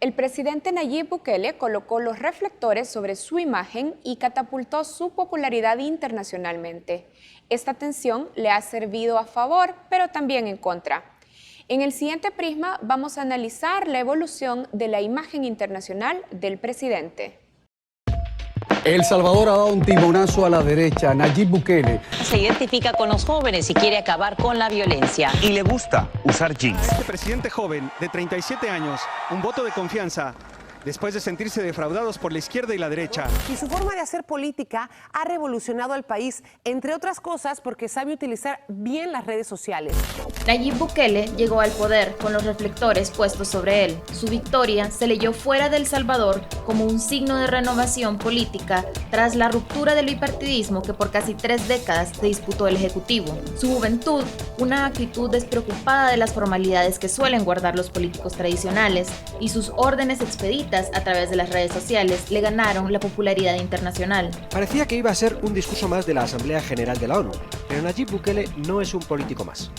El presidente Nayib Bukele colocó los reflectores sobre su imagen y catapultó su popularidad internacionalmente. Esta atención le ha servido a favor, pero también en contra. En el siguiente prisma vamos a analizar la evolución de la imagen internacional del presidente. El Salvador ha dado un timonazo a la derecha. Nayib Bukele se identifica con los jóvenes y quiere acabar con la violencia. Y le gusta usar jeans. A este presidente joven de 37 años, un voto de confianza después de sentirse defraudados por la izquierda y la derecha. Y su forma de hacer política ha revolucionado al país, entre otras cosas porque sabe utilizar bien las redes sociales. Nayib Bukele llegó al poder con los reflectores puestos sobre él. Su victoria se leyó fuera de El Salvador como un signo de renovación política tras la ruptura del bipartidismo que por casi 3 décadas se disputó el Ejecutivo. Su juventud, una actitud despreocupada de las formalidades que suelen guardar los políticos tradicionales y sus órdenes expeditas a través de las redes sociales le ganaron la popularidad internacional. Parecía que iba a ser un discurso más de la Asamblea General de la ONU, pero Nayib Bukele no es un político más.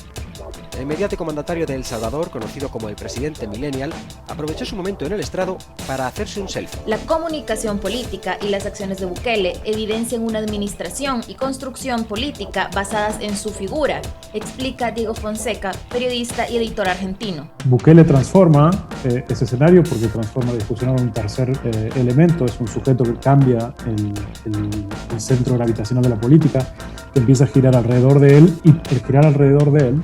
El mediático mandatario de El Salvador, conocido como el presidente millennial, aprovechó su momento en el estrado para hacerse un selfie. La comunicación política y las acciones de Bukele evidencian una administración y construcción política basadas en su figura, explica Diego Fonseca, periodista y editor argentino. Bukele transforma ese escenario porque transforma la discusión en un tercer elemento, es un sujeto que cambia el centro gravitacional de la política, que empieza a girar alrededor de él y el girar alrededor de él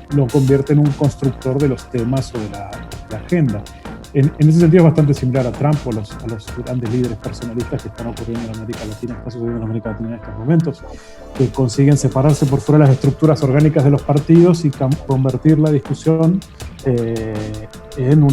lo convierte en un constructor de los temas o de la agenda. En ese sentido es bastante similar a Trump o a los grandes líderes personalistas que están ocurriendo en América Latina, está sucediendo en América Latina en estos momentos, que consiguen separarse por fuera de las estructuras orgánicas de los partidos y convertir la discusión en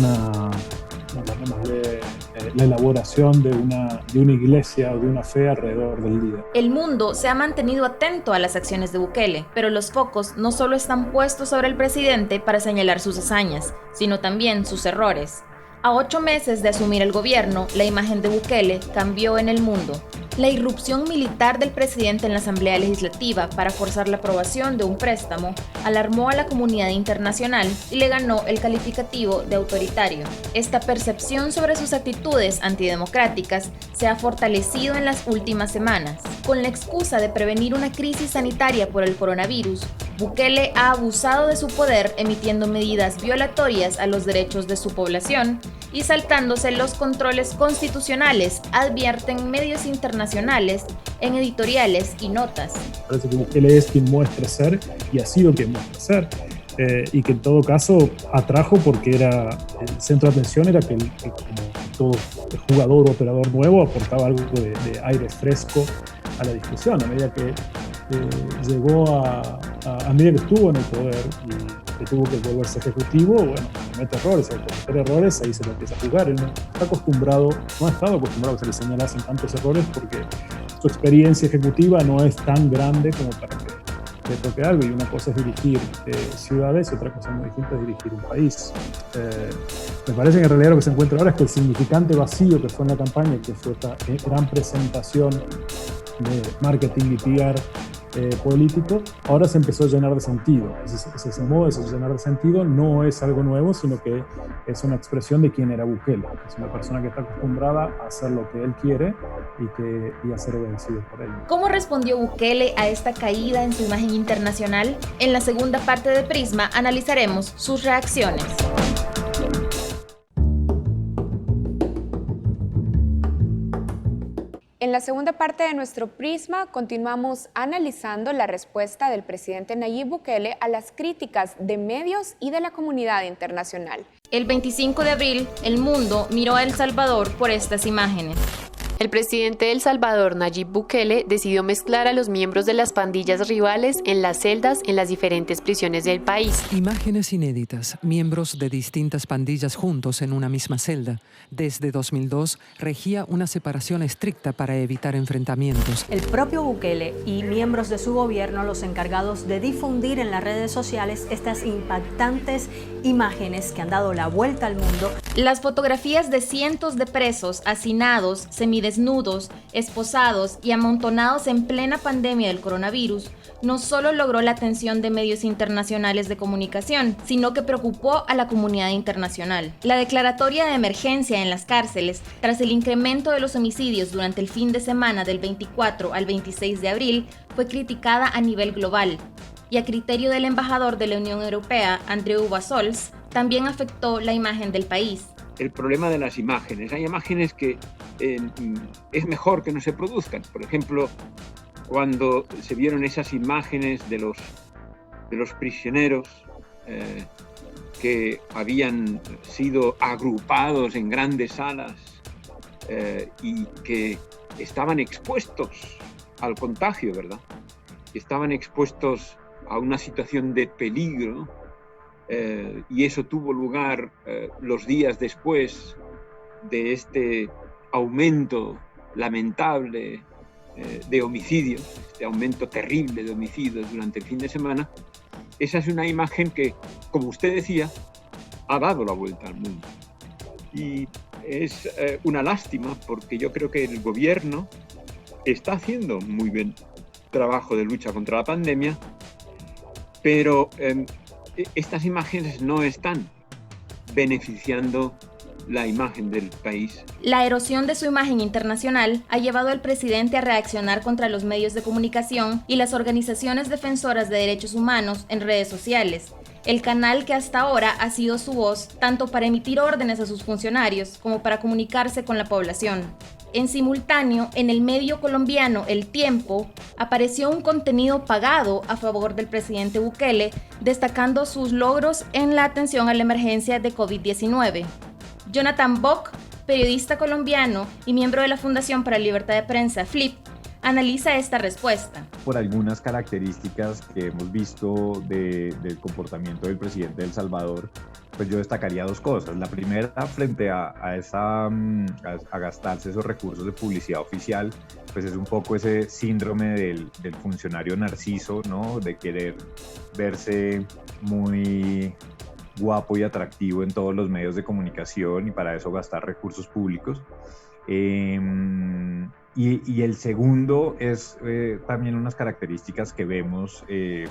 la elaboración de una iglesia o de una fe alrededor del líder. El mundo se ha mantenido atento a las acciones de Bukele, pero los focos no solo están puestos sobre el presidente para señalar sus hazañas, sino también sus errores. A 8 meses de asumir el gobierno, la imagen de Bukele cambió en el mundo. La irrupción militar del presidente en la Asamblea Legislativa para forzar la aprobación de un préstamo alarmó a la comunidad internacional y le ganó el calificativo de autoritario. Esta percepción sobre sus actitudes antidemocráticas se ha fortalecido en las últimas semanas. Con la excusa de prevenir una crisis sanitaria por el coronavirus, Bukele ha abusado de su poder emitiendo medidas violatorias a los derechos de su población y saltándose los controles constitucionales, advierten medios internacionales en editoriales y notas. Parece que Bukele es quien muestra ser y ha sido quien muestra ser. Y que en todo caso atrajo porque era el centro de atención, era que como todo jugador o operador nuevo aportaba algo de aire fresco a la discusión. A medida que llegó a medida que estuvo en el poder y que tuvo que volverse ejecutivo, bueno, comete errores, al cometer errores ahí se lo empieza a jugar. Él no ha estado acostumbrado a que se le señalasen tantos errores porque su experiencia ejecutiva no es tan grande como para que le toque algo, y una cosa es dirigir ciudades y otra cosa muy distinta es dirigir un país. Me parece que en realidad lo que se encuentra ahora es que el significante vacío que fue en la campaña, que fue esta gran presentación de marketing y PR político, ahora se empezó a llenar de sentido. Ese modo de llenar de sentido no es algo nuevo, sino que es una expresión de quién era Bukele. Es una persona que está acostumbrada a hacer lo que él quiere y a ser obedecido por él. ¿Cómo respondió Bukele a esta caída en su imagen internacional? En la segunda parte de Prisma analizaremos sus reacciones. En la segunda parte de nuestro prisma continuamos analizando la respuesta del presidente Nayib Bukele a las críticas de medios y de la comunidad internacional. El 25 de abril, el mundo miró a El Salvador por estas imágenes. El presidente de El Salvador, Nayib Bukele, decidió mezclar a los miembros de las pandillas rivales en las celdas en las diferentes prisiones del país. Imágenes inéditas, miembros de distintas pandillas juntos en una misma celda. Desde 2002 regía una separación estricta para evitar enfrentamientos. El propio Bukele y miembros de su gobierno los encargados de difundir en las redes sociales estas impactantes imágenes que han dado la vuelta al mundo. Las fotografías de cientos de presos hacinados, semidesnudos, esposados y amontonados en plena pandemia del coronavirus no solo logró la atención de medios internacionales de comunicación, sino que preocupó a la comunidad internacional. La declaratoria de emergencia en las cárceles, tras el incremento de los homicidios durante el fin de semana del 24 al 26 de abril, fue criticada a nivel global. Y a criterio del embajador de la Unión Europea, Andreu Bassols, también afectó la imagen del país. El problema de las imágenes. Hay imágenes que es mejor que no se produzcan. Por ejemplo, cuando se vieron esas imágenes de los prisioneros que habían sido agrupados en grandes salas y que estaban expuestos al contagio, ¿verdad? Estaban expuestos a una situación de peligro, y eso tuvo lugar los días después de este aumento lamentable de homicidios, este aumento terrible de homicidios durante el fin de semana. Esa es una imagen que, como usted decía, ha dado la vuelta al mundo. Y es una lástima porque yo creo que el gobierno está haciendo muy buen trabajo de lucha contra la pandemia, pero estas imágenes no están beneficiando la imagen del país. La erosión de su imagen internacional ha llevado al presidente a reaccionar contra los medios de comunicación y las organizaciones defensoras de derechos humanos en redes sociales, el canal que hasta ahora ha sido su voz tanto para emitir órdenes a sus funcionarios como para comunicarse con la población. En simultáneo, en el medio colombiano El Tiempo, apareció un contenido pagado a favor del presidente Bukele, destacando sus logros en la atención a la emergencia de COVID-19. Jonathan Bock, periodista colombiano y miembro de la Fundación para la Libertad de Prensa, FLIP, analiza esta respuesta. Por algunas características que hemos visto del comportamiento del presidente de El Salvador, pues yo destacaría dos cosas. La primera, frente a gastarse esos recursos de publicidad oficial, pues es un poco ese síndrome del funcionario narciso, ¿no? De querer verse muy guapo y atractivo en todos los medios de comunicación y para eso gastar recursos públicos. Y el segundo es también unas características que vemos,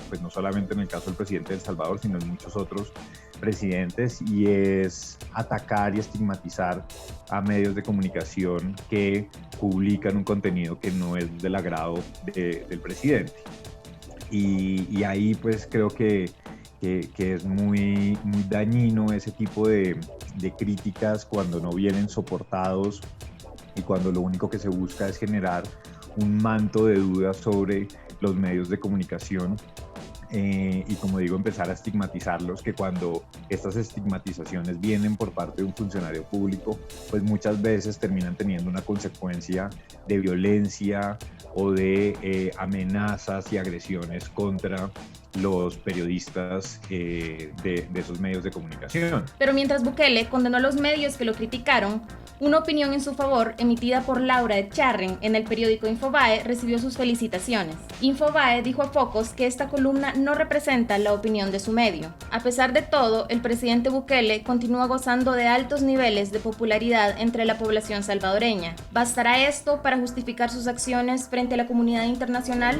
pues no solamente en el caso del presidente de El Salvador, sino en muchos otros presidentes, y es atacar y estigmatizar a medios de comunicación que publican un contenido que no es del agrado del presidente. Y ahí pues creo que es muy dañino ese tipo de críticas cuando no vienen soportados y cuando lo único que se busca es generar un manto de dudas sobre los medios de comunicación y, como digo, empezar a estigmatizarlos, que cuando estas estigmatizaciones vienen por parte de un funcionario público, pues muchas veces terminan teniendo una consecuencia de violencia o de amenazas y agresiones contra los periodistas de esos medios de comunicación. Pero mientras Bukele condenó a los medios que lo criticaron, una opinión en su favor emitida por Laura Echarren en el periódico Infobae recibió sus felicitaciones. Infobae dijo a Focus que esta columna no representa la opinión de su medio. A pesar de todo, el presidente Bukele continúa gozando de altos niveles de popularidad entre la población salvadoreña. ¿Bastará esto para justificar sus acciones frente a la comunidad internacional?